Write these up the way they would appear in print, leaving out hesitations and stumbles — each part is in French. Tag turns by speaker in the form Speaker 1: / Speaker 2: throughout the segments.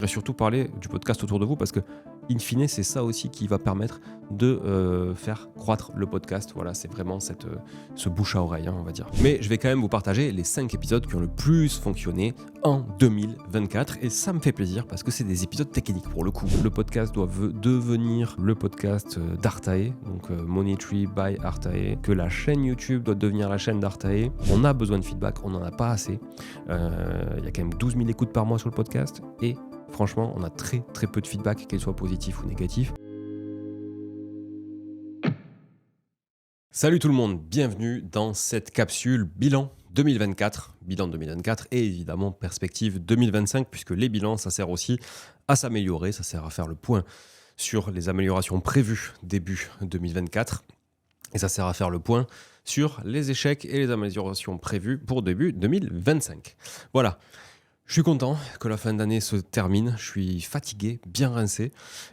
Speaker 1: Je vais surtout parler du podcast autour de vous parce que, in fine, c'est ça aussi qui va permettre de faire croître le podcast. Voilà, c'est vraiment ce bouche à oreille, on va dire. Mais je vais quand même vous partager les 5 épisodes qui ont le plus fonctionné en 2024 et ça me fait plaisir parce que c'est des épisodes techniques pour le coup. Le podcast doit devenir le podcast d'Artae, donc Money Tree by Artae, que la chaîne YouTube doit devenir la chaîne d'Artae. On a besoin de feedback, on n'en a pas assez. Il y a quand même 12 000 écoutes par mois sur le podcast et franchement, on a très très peu de feedback, qu'il soit positif ou négatif. Salut tout le monde, bienvenue dans cette capsule bilan 2024. Bilan 2024 et évidemment perspective 2025, puisque les bilans, ça sert aussi à s'améliorer, ça sert à faire le point sur les améliorations prévues début 2024. Et ça sert à faire le point sur les échecs et les améliorations prévues pour début 2025. Voilà. Je suis content que la fin d'année se termine, je suis fatigué, bien rincé,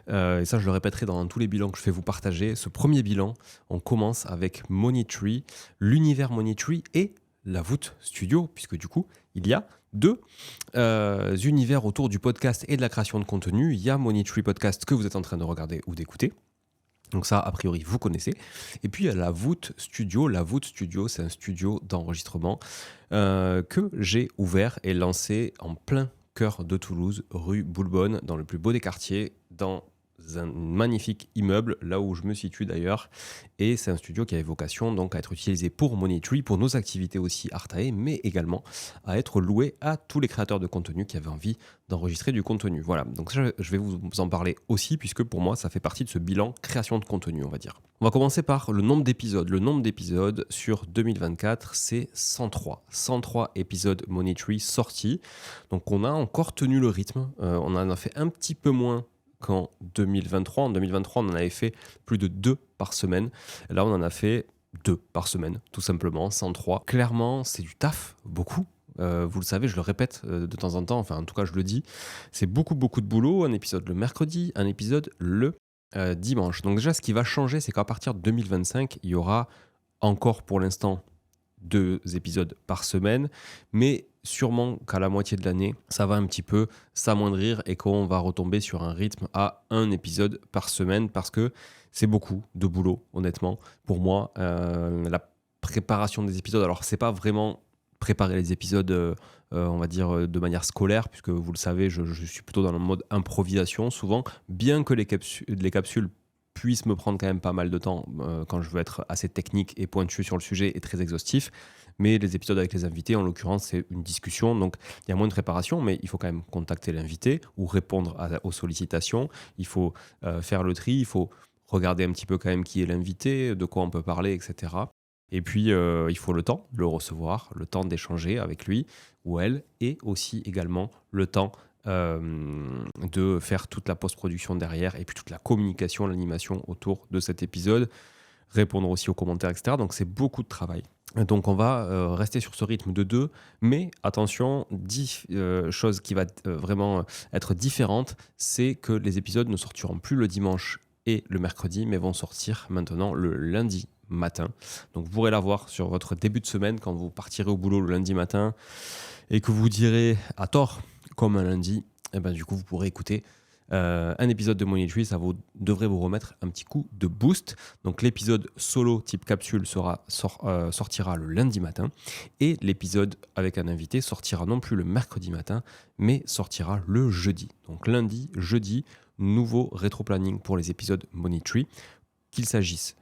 Speaker 1: et ça je le répéterai dans tous les bilans que je vais vous partager. Ce premier bilan, on commence avec Money Tree, l'univers Money Tree et la Voûte Studio, puisque du coup il y a deux univers autour du podcast et de la création de contenu. Il y a Money Tree Podcast que vous êtes en train de regarder ou d'écouter. Donc ça, a priori, vous connaissez. Et puis, il y a la Voûte Studio. La Voûte Studio, c'est un studio d'enregistrement que j'ai ouvert et lancé en plein cœur de Toulouse, rue Boulbonne, dans le plus beau des quartiers, dans un magnifique immeuble, là où je me situe d'ailleurs. Et c'est un studio qui a vocation donc à être utilisé pour Money Tree, pour nos activités aussi Artae, mais également à être loué à tous les créateurs de contenu qui avaient envie d'enregistrer du contenu. Voilà, donc ça, je vais vous en parler aussi, puisque pour moi, ça fait partie de ce bilan création de contenu, on va dire. On va commencer par le nombre d'épisodes. Le nombre d'épisodes sur 2024, c'est 103. 103 épisodes Money Tree sortis. Donc on a encore tenu le rythme. On en a fait un petit peu moins qu'en 2023. En 2023, on en avait fait plus de 2 par semaine. Là, on en a fait 2 par semaine, tout simplement, 103. Clairement, c'est du taf, beaucoup. Vous le savez, je le répète de temps en temps, enfin en tout cas je le dis, c'est beaucoup de boulot, un épisode le mercredi, un épisode le dimanche. Donc déjà ce qui va changer, c'est qu'à partir de 2025, il y aura encore pour l'instant 2 épisodes par semaine, mais sûrement qu'à la moitié de l'année, ça va un petit peu s'amoindrir et qu'on va retomber sur un rythme à 1 épisode par semaine parce que c'est beaucoup de boulot, honnêtement. Pour moi, la préparation des épisodes, alors c'est pas vraiment préparer les épisodes, on va dire, de manière scolaire, puisque vous le savez, je suis plutôt dans le mode improvisation souvent, bien que les capsules puissent me prendre quand même pas mal de temps quand je veux être assez technique et pointu sur le sujet et très exhaustif. Mais les épisodes avec les invités, en l'occurrence, c'est une discussion, donc il y a moins de préparation, mais il faut quand même contacter l'invité ou répondre aux sollicitations. Il faut faire le tri, il faut regarder un petit peu quand même qui est l'invité, de quoi on peut parler, etc. Et puis, il faut le temps de le recevoir, le temps d'échanger avec lui ou elle, et aussi également le temps de faire toute la post-production derrière, et puis toute la communication, l'animation autour de cet épisode, répondre aussi aux commentaires, etc. Donc, c'est beaucoup de travail. Donc, on va rester sur ce rythme de 2, mais attention, chose qui va vraiment être différente, c'est que les épisodes ne sortiront plus le dimanche et le mercredi, mais vont sortir maintenant le lundi matin. Donc vous pourrez la voir sur votre début de semaine quand vous partirez au boulot le lundi matin et que vous direz à tort comme un lundi, et ben du coup vous pourrez écouter un épisode de Money Tree, ça devrait vous remettre un petit coup de boost. Donc l'épisode solo type capsule sortira le lundi matin et l'épisode avec un invité sortira non plus le mercredi matin mais sortira le jeudi. Donc lundi, jeudi, nouveau rétro-planning pour les épisodes Money Tree, qu'il s'agisse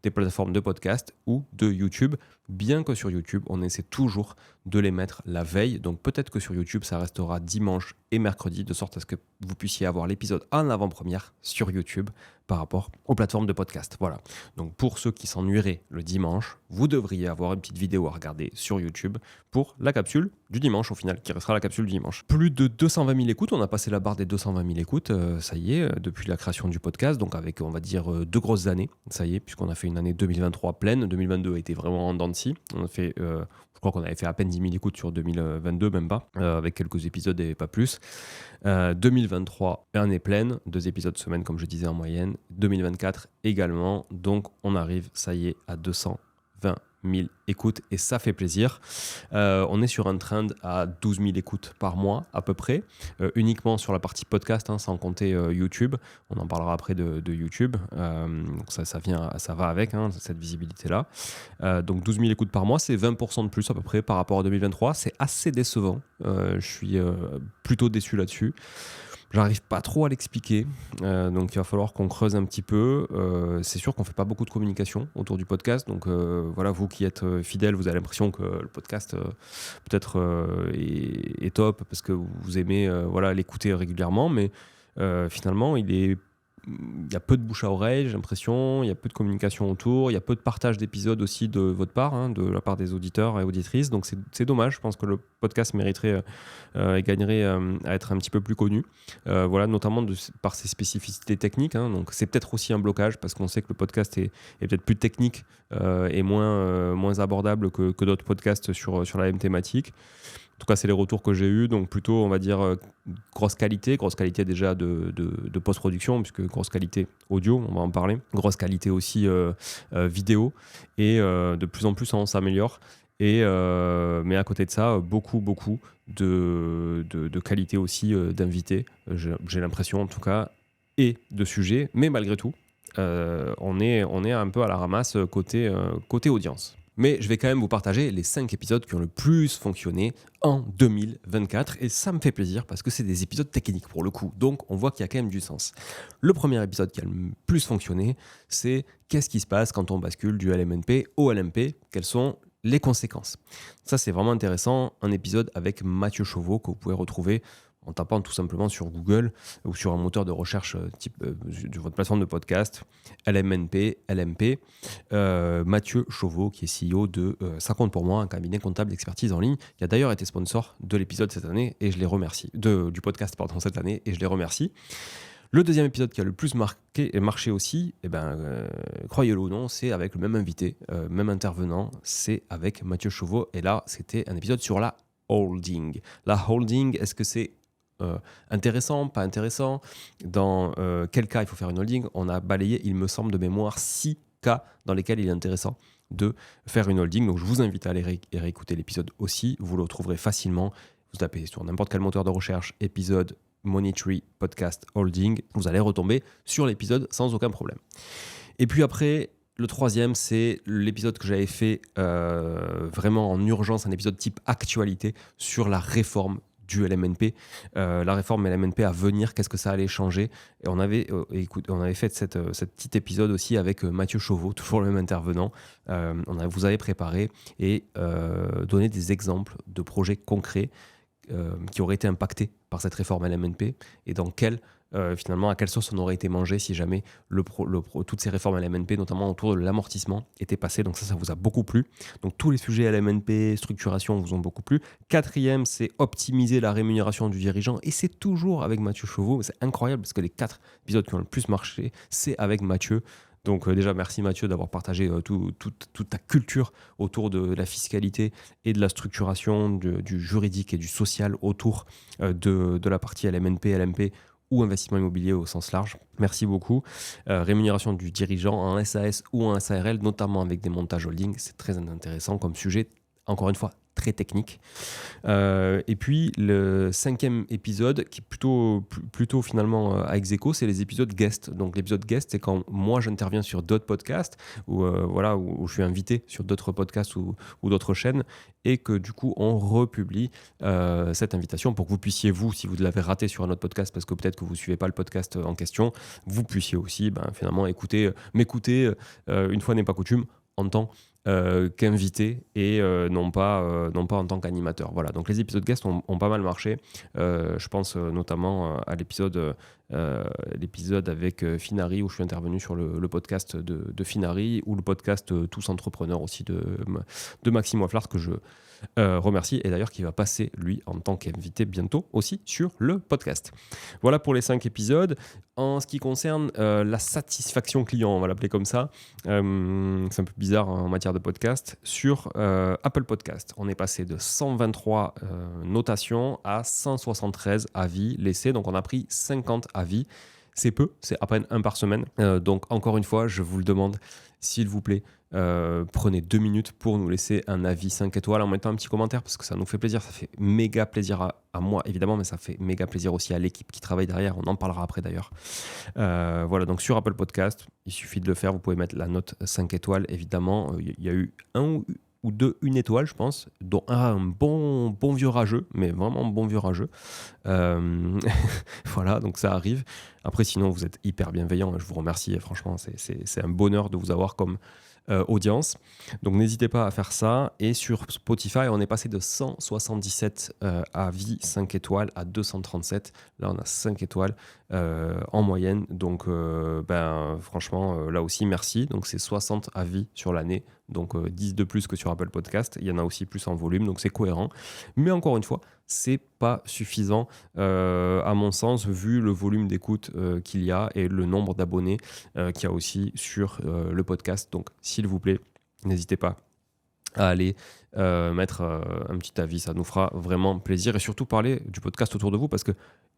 Speaker 1: des plateformes de podcast ou de YouTube, bien que sur YouTube, on essaie toujours de les mettre la veille. Donc peut-être que sur YouTube, ça restera dimanche et mercredi, de sorte à ce que vous puissiez avoir l'épisode en avant-première sur YouTube par rapport aux plateformes de podcast. Voilà. Donc pour ceux qui s'ennuieraient le dimanche, vous devriez avoir une petite vidéo à regarder sur YouTube pour la capsule du dimanche au final, qui restera la capsule du dimanche. Plus de 220 000 écoutes, on a passé la barre des 220 000 écoutes, ça y est, depuis la création du podcast, donc avec, on va dire, 2 grosses années, ça y est, puisqu'on a fait une année 2023 pleine, 2022 a été vraiment en dents de scie, on a fait... je crois qu'on avait fait à peine 10 000 écoutes sur 2022, même pas, avec quelques épisodes et pas plus. 2023, année pleine, 2 épisodes semaine, comme je disais en moyenne. 2024 également, donc on arrive, ça y est, à 220 20 000 écoutes et ça fait plaisir. On est sur un trend à 12 000 écoutes par mois à peu près, uniquement sur la partie podcast, sans compter YouTube. On en parlera après de YouTube. Donc ça va avec cette visibilité-là. Donc 12 000 écoutes par mois, c'est 20% de plus à peu près par rapport à 2023. C'est assez décevant. Je suis plutôt déçu là-dessus. J'arrive pas trop à l'expliquer, donc il va falloir qu'on creuse un petit peu. C'est sûr qu'on fait pas beaucoup de communication autour du podcast, donc voilà, vous qui êtes fidèles, vous avez l'impression que le podcast peut-être est top parce que vous aimez l'écouter régulièrement, mais finalement il y a peu de bouche à oreille, j'ai l'impression, il y a peu de communication autour, il y a peu de partage d'épisodes aussi de votre part, de la part des auditeurs et auditrices, donc c'est dommage. Je pense que le podcast mériterait et gagnerait à être un petit peu plus connu, notamment par ses spécificités techniques, donc c'est peut-être aussi un blocage parce qu'on sait que le podcast est peut-être plus technique et moins abordable que d'autres podcasts sur la même thématique. En tout cas, c'est les retours que j'ai eus, donc plutôt, on va dire, grosse qualité déjà de post-production, puisque grosse qualité audio, on va en parler, grosse qualité aussi vidéo, et de plus en plus, on s'améliore. Mais à côté de ça, beaucoup de qualité aussi d'invités, j'ai l'impression en tout cas, et de sujets, mais malgré tout, on est un peu à la ramasse côté audience. Mais je vais quand même vous partager les 5 épisodes qui ont le plus fonctionné en 2024. Et ça me fait plaisir parce que c'est des épisodes techniques pour le coup. Donc on voit qu'il y a quand même du sens. Le premier épisode qui a le plus fonctionné, c'est qu'est-ce qui se passe quand on bascule du LMNP au LMP ? Quelles sont les conséquences ? Ça, c'est vraiment intéressant. Un épisode avec Mathieu Chauveau que vous pouvez retrouver en tapant tout simplement sur Google ou sur un moteur de recherche type de votre plateforme de podcast, LMNP, LMP, Mathieu Chauveau, qui est CEO de Ça compte pour moi, un cabinet comptable d'expertise en ligne, qui a d'ailleurs été sponsor de l'épisode cette année, et je les remercie, du podcast cette année, et je les remercie. Le deuxième épisode qui a le plus marché aussi, croyez-le ou non, c'est avec le même invité, même intervenant, c'est avec Mathieu Chauveau, et là, c'était un épisode sur la holding. La holding, est-ce que c'est intéressant, pas intéressant ? Dans quel cas il faut faire une holding ? On a balayé, il me semble, de mémoire 6 cas dans lesquels il est intéressant de faire une holding. Donc je vous invite à aller réécouter l'épisode aussi. Vous le retrouverez facilement. Vous tapez sur n'importe quel moteur de recherche, épisode Money-Tree Podcast Holding. Vous allez retomber sur l'épisode sans aucun problème. Et puis après, le troisième, c'est l'épisode que j'avais fait vraiment en urgence, un épisode type actualité sur la réforme du LMNP, la réforme LMNP à venir, qu'est-ce que ça allait changer. Et on avait fait cette petit épisode aussi avec Mathieu Chauveau, toujours le même intervenant. Vous avez préparé et donné des exemples de projets concrets qui auraient été impactés par cette réforme LMNP et dans finalement, à quelle sauce on aurait été mangé si jamais toutes ces réformes LMNP, notamment autour de l'amortissement, étaient passées. Donc ça vous a beaucoup plu. Donc tous les sujets LMNP, structuration vous ont beaucoup plu. Quatrième, c'est optimiser la rémunération du dirigeant. Et c'est toujours avec Mathieu Chauveau. C'est incroyable parce que les 4 épisodes qui ont le plus marché, c'est avec Mathieu. Donc déjà, merci Mathieu d'avoir partagé toute ta culture autour de la fiscalité et de la structuration du juridique et du social autour de la partie LMNP, LMP ou investissement immobilier au sens large. Merci beaucoup. Rémunération du dirigeant en SAS ou en SARL, notamment avec des montages holding. C'est très intéressant comme sujet, encore une fois, très technique. Et puis, le 5e épisode, qui est plutôt finalement à ex-aequo, c'est les épisodes guest. Donc, l'épisode guest, c'est quand moi, j'interviens sur d'autres podcasts, où je suis invité sur d'autres podcasts ou d'autres chaînes, et que du coup, on republie cette invitation pour que vous puissiez, si vous l'avez raté sur un autre podcast, parce que peut-être que vous ne suivez pas le podcast en question, vous puissiez aussi finalement m'écouter, une fois n'est pas coutume, en tant qu'invité et non pas en tant qu'animateur. Voilà, donc les épisodes guest ont pas mal marché. Je pense notamment à l'épisode avec Finari, où je suis intervenu sur le podcast de Finari, ou le podcast Tous Entrepreneurs aussi de Maxime Wafflard, que je remercie, et d'ailleurs qui va passer lui en tant qu'invité bientôt aussi sur le podcast. Voilà pour les 5 épisodes. En ce qui concerne la satisfaction client, on va l'appeler comme ça, c'est un peu bizarre en matière de podcast, sur Apple Podcast, on est passé de 123 notations à 173 avis laissés, donc on a pris 50 avis. C'est peu, c'est à peine un par semaine. Donc encore une fois, je vous le demande, s'il vous plaît, prenez 2 minutes pour nous laisser un avis 5 étoiles en mettant un petit commentaire parce que ça nous fait plaisir, ça fait méga plaisir à moi évidemment, mais ça fait méga plaisir aussi à l'équipe qui travaille derrière, on en parlera après d'ailleurs. Voilà, donc sur Apple Podcast, il suffit de le faire, vous pouvez mettre la note 5 étoiles évidemment. Il y a eu ou deux, une étoile, je pense, dont un bon vieux rageux, mais vraiment bon vieux rageux. Voilà, donc ça arrive. Après, sinon, vous êtes hyper bienveillants. Je vous remercie. Et franchement, c'est un bonheur de vous avoir comme audience. Donc, n'hésitez pas à faire ça. Et sur Spotify, on est passé de 177 avis 5 étoiles à 237. Là, on a 5 étoiles en moyenne. Donc, franchement, là aussi, merci. Donc, c'est 60 avis sur l'année. Donc 10 de plus que sur Apple Podcast. Il y en a aussi plus en volume, donc c'est cohérent. Mais encore une fois, c'est pas suffisant à mon sens, vu le volume d'écoute qu'il y a et le nombre d'abonnés qu'il y a aussi sur le podcast. Donc s'il vous plaît, n'hésitez pas à aller mettre un petit avis, ça nous fera vraiment plaisir, et surtout parler du podcast autour de vous, parce que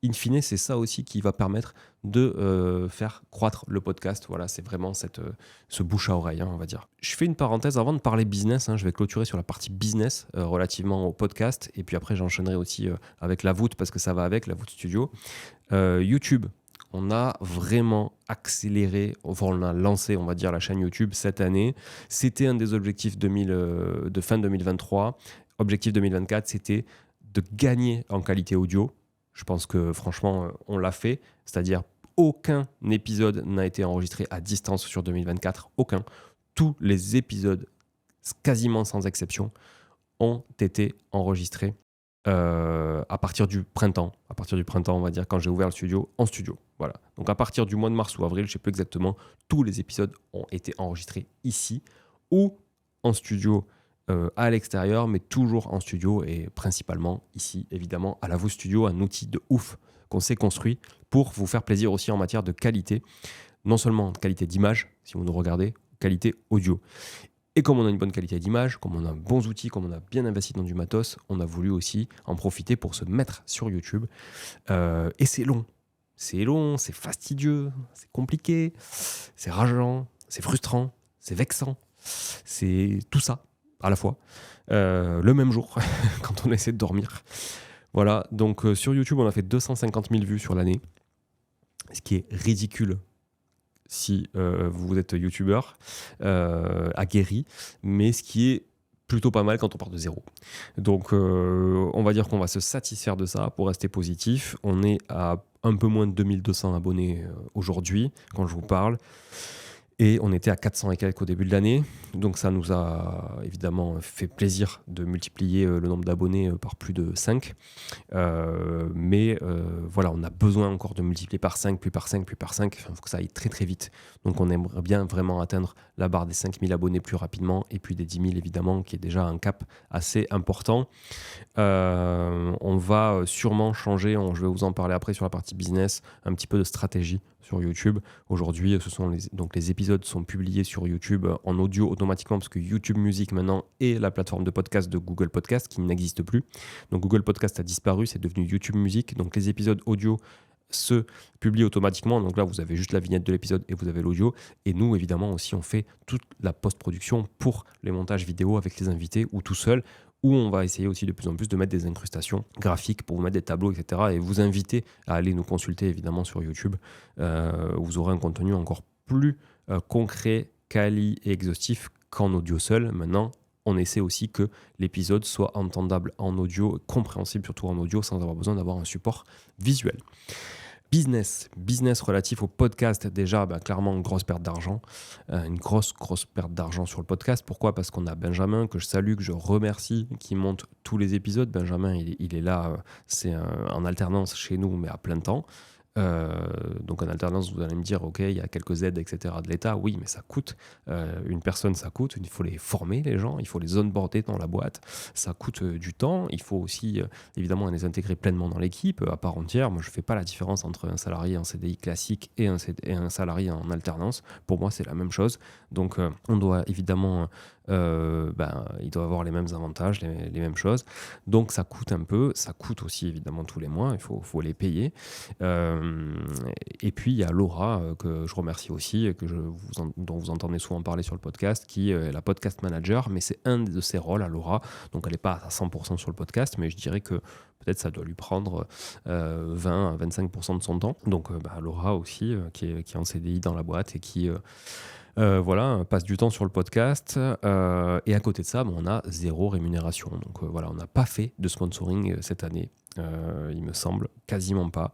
Speaker 1: in fine c'est ça aussi qui va permettre de faire croître le podcast. Voilà, c'est vraiment ce bouche à oreille, on va dire. Je fais une parenthèse avant de parler business, je vais clôturer sur la partie business relativement au podcast, et puis après j'enchaînerai aussi avec la voûte, parce que ça va avec la voûte studio. YouTube, on a vraiment accéléré, enfin on a lancé, on va dire, la chaîne YouTube cette année. C'était un des objectifs de fin 2023. Objectif 2024, c'était de gagner en qualité audio. Je pense que franchement, on l'a fait. C'est-à-dire, aucun épisode n'a été enregistré à distance sur 2024. Aucun. Tous les épisodes, quasiment sans exception, ont été enregistrés à partir du printemps. À partir du printemps, on va dire, quand j'ai ouvert le studio, en studio. Voilà. Donc à partir du mois de mars ou avril, je ne sais plus exactement, tous les épisodes ont été enregistrés ici ou en studio à l'extérieur, mais toujours en studio et principalement ici, évidemment, à la Vous Studio, un outil de ouf qu'on s'est construit pour vous faire plaisir aussi en matière de qualité, non seulement de qualité d'image, si vous nous regardez, qualité audio. Et comme on a une bonne qualité d'image, comme on a bons outils, comme on a bien investi dans du matos, on a voulu aussi en profiter pour se mettre sur YouTube. Et c'est long. C'est long, c'est fastidieux, c'est compliqué, c'est rageant, c'est frustrant, c'est vexant. C'est tout ça à la fois, le même jour, quand on essaie de dormir. Voilà, donc sur YouTube, on a fait 250 000 vues sur l'année, ce qui est ridicule si vous êtes youtubeur aguerri, mais ce qui est plutôt pas mal quand on part de zéro. Donc on va dire qu'on va se satisfaire de ça pour rester positif. On est à un peu moins de 2200 abonnés aujourd'hui quand je vous parle. Et on était à 400 et quelques au début de l'année. Donc ça nous a évidemment fait plaisir de multiplier le nombre d'abonnés par plus de 5. Mais voilà, on a besoin encore de multiplier par 5, puis par 5, puis par 5. Il faut que ça aille très très vite. Donc on aimerait bien vraiment atteindre la barre des 5000 abonnés plus rapidement. Et puis des 10 000 évidemment, qui est déjà un cap assez important. On va sûrement changer, je vais vous en parler après sur la partie business, un petit peu de stratégie sur YouTube. Aujourd'hui, donc les épisodes sont publiés sur YouTube en audio automatiquement, parce que YouTube Music maintenant est la plateforme de podcast de Google Podcast qui n'existe plus. Donc Google Podcast a disparu, c'est devenu YouTube Music. Donc les épisodes audio se publient automatiquement. Donc là, vous avez juste la vignette de l'épisode et vous avez l'audio. Et nous, évidemment, aussi, on fait toute la post-production pour les montages vidéo avec les invités ou tout seul, où on va essayer aussi de plus en plus de mettre des incrustations graphiques pour vous mettre des tableaux, etc. Et vous inviter à aller nous consulter évidemment sur YouTube. Vous aurez un contenu encore plus concret, quali et exhaustif qu'en audio seul. Maintenant, on essaie aussi que l'épisode soit entendable en audio, compréhensible surtout en audio, sans avoir besoin d'avoir un support visuel. Business relatif au podcast, déjà, clairement, une grosse perte d'argent. Une grosse perte d'argent sur le podcast. Pourquoi ? Parce qu'on a Benjamin, que je salue, que je remercie, qui monte tous les épisodes. Benjamin, il est là, c'est en alternance chez nous, mais à plein temps. Donc en alternance, vous allez me dire, ok, il y a quelques aides, etc. de l'État. Oui, mais ça coûte. Une personne, ça coûte. Il faut les former, les gens. Il faut les onboarder dans la boîte. Ça coûte du temps. Il faut aussi, évidemment, les intégrer pleinement dans l'équipe, à part entière. Moi, je ne fais pas la différence entre un salarié en CDI classique et un salarié en alternance. Pour moi, c'est la même chose. Donc, on doit évidemment ils doivent avoir les mêmes avantages, les mêmes choses. Donc ça coûte un peu, ça coûte aussi évidemment tous les mois, il faut les payer. Euh, et puis il y a Laura, que je remercie aussi, dont vous entendez souvent parler sur le podcast, qui est la podcast manager, mais c'est un de ses rôles à Laura. Donc elle n'est pas à 100% sur le podcast, mais je dirais que peut-être ça doit lui prendre 20 à 25% de son temps. Donc Laura aussi, qui est en CDI dans la boîte et qui passe du temps sur le podcast. Et à côté de ça, on a zéro rémunération. Donc on n'a pas fait de sponsoring cette année, il me semble, quasiment pas.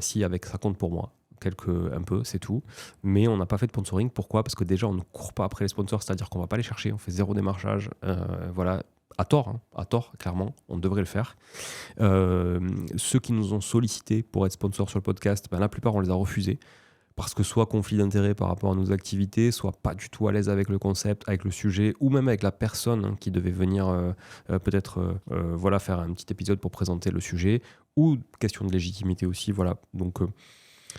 Speaker 1: Si, avec ça compte pour moi. Un peu, c'est tout. Mais on n'a pas fait de sponsoring. Pourquoi ? Parce que déjà, on ne court pas après les sponsors, c'est-à-dire qu'on ne va pas les chercher, on fait zéro démarchage. À tort, clairement, on devrait le faire. Ceux qui nous ont sollicité pour être sponsors sur le podcast, la plupart, on les a refusés. Parce que soit conflit d'intérêt par rapport à nos activités, soit pas du tout à l'aise avec le concept, avec le sujet, ou même avec la personne qui devait venir faire un petit épisode pour présenter le sujet, ou question de légitimité aussi. Voilà. Donc,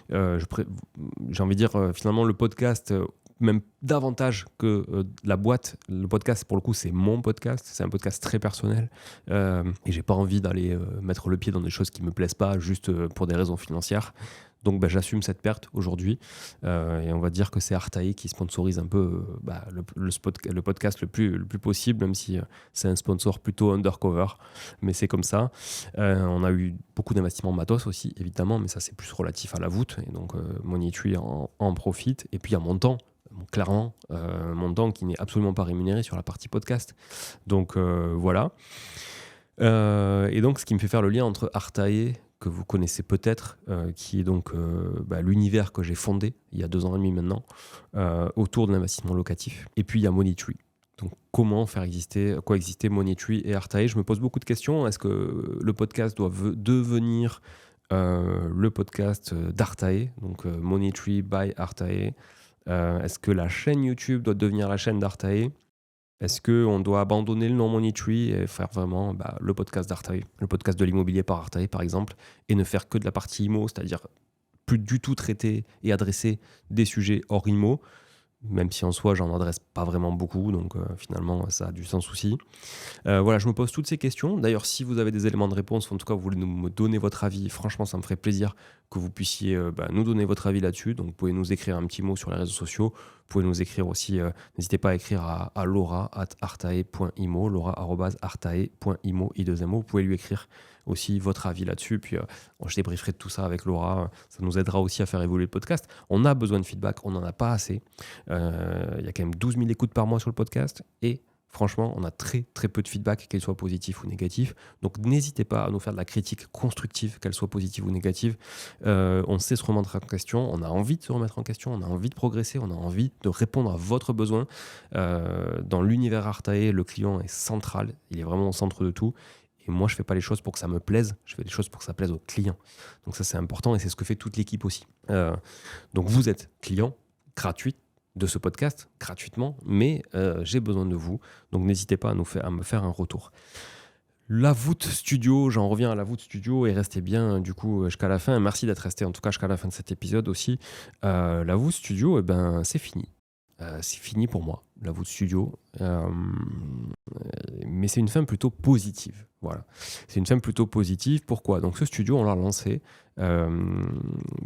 Speaker 1: j'ai envie de dire, finalement, le podcast, même davantage que la boîte, le podcast, pour le coup, c'est mon podcast, c'est un podcast très personnel, et j'ai pas envie d'aller mettre le pied dans des choses qui me plaisent pas, juste pour des raisons financières. Donc j'assume cette perte aujourd'hui, et on va dire que c'est Artae qui sponsorise un peu le podcast le plus possible, même si c'est un sponsor plutôt undercover, mais c'est comme ça. On a eu beaucoup d'investissements matos aussi, évidemment, mais ça c'est plus relatif à la voûte, et donc Moneytree en profite, et puis à mon temps. Clairement, mon temps qui n'est absolument pas rémunéré sur la partie podcast. Donc voilà. Et donc, ce qui me fait faire le lien entre Artae, que vous connaissez peut-être, qui est donc l'univers que j'ai fondé il y a 2 ans et demi maintenant, autour de l'investissement locatif. Et puis, il y a Moneytree. Donc, comment faire coexister Moneytree et Artae ? Je me pose beaucoup de questions. Est-ce que le podcast doit devenir le podcast d'Artae, donc Moneytree by Artae ? Est-ce que la chaîne YouTube doit devenir la chaîne d'Artae ? Est-ce qu'on doit abandonner le nom Moneytree et faire vraiment le podcast d'Artae, le podcast de l'immobilier par Artae par exemple, et ne faire que de la partie IMO, c'est-à-dire plus du tout traiter et adresser des sujets hors IMO, même si en soi j'en adresse pas vraiment beaucoup, donc finalement ça a du sens aussi. Je me pose toutes ces questions. D'ailleurs, si vous avez des éléments de réponse, ou en tout cas vous voulez me donner votre avis, franchement ça me ferait plaisir que vous puissiez nous donner votre avis là-dessus. Donc vous pouvez nous écrire un petit mot sur les réseaux sociaux, vous pouvez nous écrire aussi, n'hésitez pas à écrire à laura@artae.imo, laura@artae.imo, vous pouvez lui écrire aussi votre avis là-dessus, puis je débrieferai de tout ça avec Laura, ça nous aidera aussi à faire évoluer le podcast. On a besoin de feedback, on n'en a pas assez. Il y a quand même 12 000 écoutes par mois sur le podcast, et franchement, on a très très peu de feedback, qu'elle soit positif ou négatif. Donc n'hésitez pas à nous faire de la critique constructive, qu'elle soit positive ou négative. On sait se remettre en question, on a envie de se remettre en question, on a envie de progresser, on a envie de répondre à votre besoin. Dans l'univers Artae, le client est central, il est vraiment au centre de tout. Et moi, je ne fais pas les choses pour que ça me plaise, je fais les choses pour que ça plaise aux clients. Donc ça, c'est important, et c'est ce que fait toute l'équipe aussi. Donc vous êtes client gratuit de ce podcast, gratuitement, mais j'ai besoin de vous. Donc n'hésitez pas à me faire un retour. La voûte studio, j'en reviens à la voûte studio, et restez bien du coup jusqu'à la fin. Merci d'être resté en tout cas jusqu'à la fin de cet épisode aussi. La voûte studio, c'est fini. C'est fini pour moi, la voûte studio. Mais c'est une fin plutôt positive. Voilà. C'est une fin plutôt positive. Pourquoi ? Donc ce studio, on l'a lancé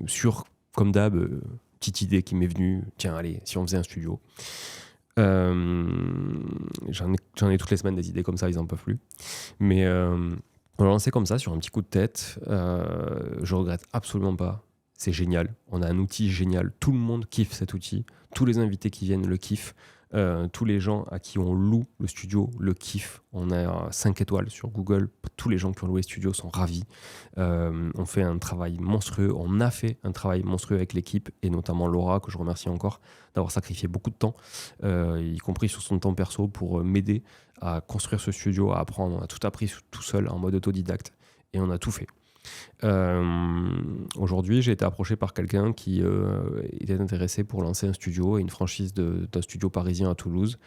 Speaker 1: sur, comme d'hab, petite idée qui m'est venue. Tiens, allez, si on faisait un studio. J'en ai toutes les semaines des idées comme ça, ils n'en peuvent plus. Mais on l'a lancé comme ça, sur un petit coup de tête. Je regrette absolument pas. C'est génial. On a un outil génial. Tout le monde kiffe cet outil. Tous les invités qui viennent le kiffent. Tous les gens à qui on loue le studio le kiffent. On a 5 étoiles sur Google. Tous les gens qui ont loué le studio sont ravis. On fait un travail monstrueux. On a fait un travail monstrueux avec l'équipe, et notamment Laura, que je remercie encore d'avoir sacrifié beaucoup de temps, y compris sur son temps perso, pour m'aider à construire ce studio, à apprendre. On a tout appris tout seul en mode autodidacte, et on a tout fait. Aujourd'hui, j'ai été approché par quelqu'un qui était intéressé pour lancer un studio et une franchise d'un studio parisien à Toulouse,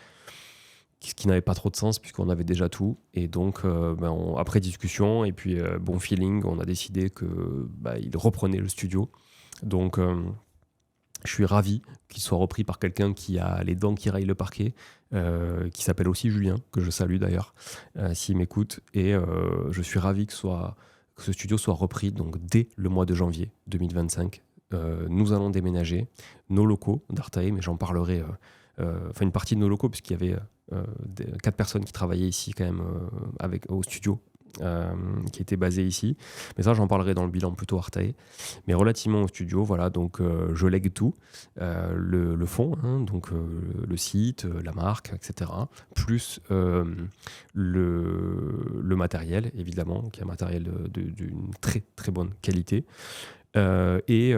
Speaker 1: ce qui n'avait pas trop de sens puisqu'on avait déjà tout. Et donc, après discussion et puis bon feeling, on a décidé qu'il reprenait le studio. Donc, Je suis ravi qu'il soit repris par quelqu'un qui a les dents qui rayent le parquet, qui s'appelle aussi Julien, que je salue d'ailleurs, s'il m'écoute. Et je suis ravi que ce studio soit repris donc, dès le mois de janvier 2025. Nous allons déménager nos locaux d'Artae, mais j'en parlerai, une partie de nos locaux, puisqu'il y avait 4 personnes qui travaillaient ici quand même au studio. Qui était basé ici, mais ça j'en parlerai dans le bilan plutôt Artae. Mais relativement au studio, voilà, donc je lègue tout, le fond, hein, donc le site, la marque, etc., plus le matériel, évidemment, qui est un matériel d'une très très bonne qualité, et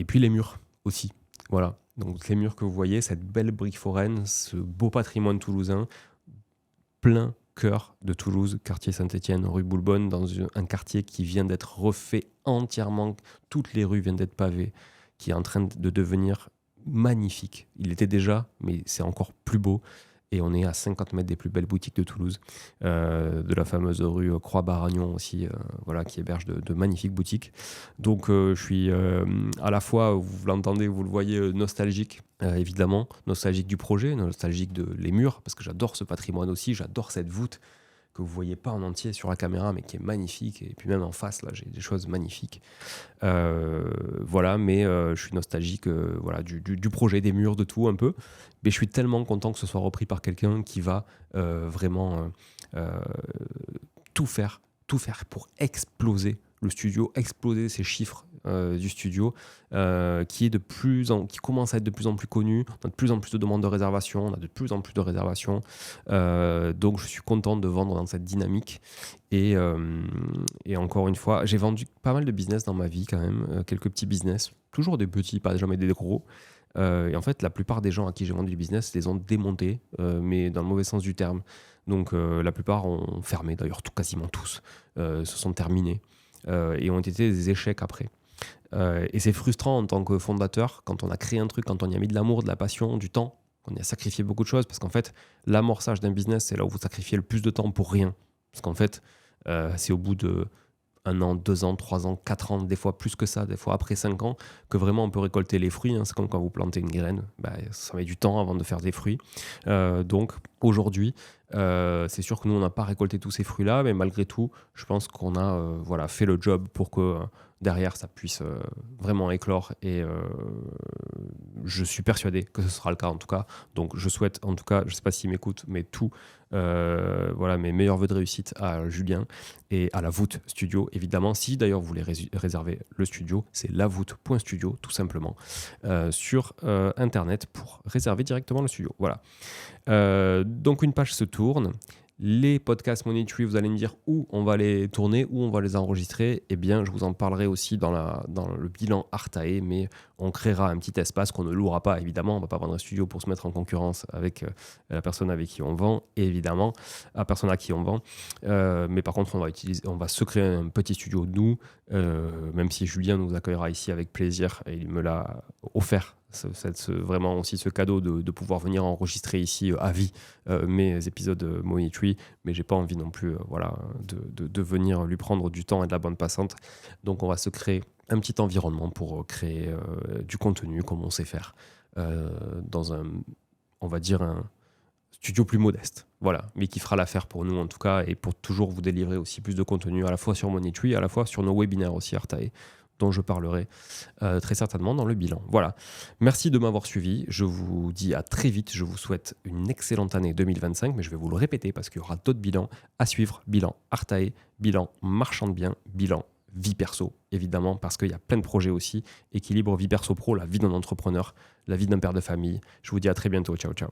Speaker 1: puis les murs aussi, voilà. Donc les murs que vous voyez, cette belle brique foraine, ce beau patrimoine toulousain, plein cœur de Toulouse, quartier Saint-Étienne, rue Boulbonne, dans un quartier qui vient d'être refait entièrement. Toutes les rues viennent d'être pavées, qui est en train de devenir magnifique. Il était déjà, mais c'est encore plus beau. Et on est à 50 mètres des plus belles boutiques de Toulouse, de la fameuse rue Croix-Baragnon aussi, voilà, qui héberge de magnifiques boutiques. Donc je suis à la fois, vous l'entendez, vous le voyez, nostalgique, évidemment, nostalgique du projet, nostalgique de les murs, parce que j'adore ce patrimoine aussi, j'adore cette voûte que vous ne voyez pas en entier sur la caméra, mais qui est magnifique. Et puis même en face, là, j'ai des choses magnifiques. Voilà, mais je suis nostalgique voilà, du projet, des murs, de tout un peu. Mais je suis tellement content que ce soit repris par quelqu'un qui va vraiment tout faire pour exploser le studio, exploser ces chiffres du studio, qui commence à être de plus en plus connu. On a de plus en plus de demandes de réservation, on a de plus en plus de réservations. Donc je suis content de vendre dans cette dynamique. Et encore une fois, j'ai vendu pas mal de business dans ma vie quand même, quelques petits business, toujours des petits, pas jamais des gros. Et en fait, la plupart des gens à qui j'ai vendu du business les ont démontés, mais dans le mauvais sens du terme. Donc la plupart ont fermé, d'ailleurs quasiment tous se sont terminés et ont été des échecs après. Et c'est frustrant en tant que fondateur, quand on a créé un truc, quand on y a mis de l'amour, de la passion, du temps, qu'on y a sacrifié beaucoup de choses, parce qu'en fait, l'amorçage d'un business, c'est là où vous sacrifiez le plus de temps pour rien. Parce qu'en fait, c'est au bout de 1 an, 2 ans, 3 ans, 4 ans, des fois plus que ça, des fois après 5 ans, que vraiment on peut récolter les fruits. Hein. C'est comme quand vous plantez une graine, ça met du temps avant de faire des fruits. Donc aujourd'hui, c'est sûr que nous, on n'a pas récolté tous ces fruits-là, mais malgré tout, je pense qu'on a fait le job pour que derrière, ça puisse vraiment éclore. Et je suis persuadé que ce sera le cas en tout cas. Donc je souhaite, en tout cas, je ne sais pas s'il m'écoute, mais mes meilleurs vœux de réussite à Julien et à la voûte studio, évidemment. Si d'ailleurs vous voulez réserver le studio, c'est lavoûte.studio, tout simplement, sur Internet pour réserver directement le studio. Voilà. Donc une page se tourne. Les podcasts Money Tree, vous allez me dire où on va les tourner, où on va les enregistrer. Eh bien, je vous en parlerai aussi dans le bilan Artae, mais on créera un petit espace qu'on ne louera pas, évidemment. On ne va pas vendre un studio pour se mettre en concurrence avec la personne avec qui on vend, évidemment, la personne à qui on vend. Mais par contre, on va se créer un petit studio, nous, même si Julien nous accueillera ici avec plaisir, et il me l'a offert. Vraiment aussi ce cadeau de pouvoir venir enregistrer ici à vie mes épisodes Money Tree, mais j'ai pas envie non plus de venir lui prendre du temps et de la bande passante. Donc on va se créer un petit environnement pour créer du contenu comme on sait faire dans un studio plus modeste, voilà, mais qui fera l'affaire pour nous en tout cas, et pour toujours vous délivrer aussi plus de contenu à la fois sur Money Tree, à la fois sur nos webinaires aussi Artae, dont je parlerai très certainement dans le bilan. Voilà, merci de m'avoir suivi, je vous dis à très vite, je vous souhaite une excellente année 2025, mais je vais vous le répéter parce qu'il y aura d'autres bilans à suivre, bilan Artae, bilan marchand de biens, bilan vie perso, évidemment, parce qu'il y a plein de projets aussi, équilibre vie perso-pro, la vie d'un entrepreneur, la vie d'un père de famille. Je vous dis à très bientôt, ciao ciao.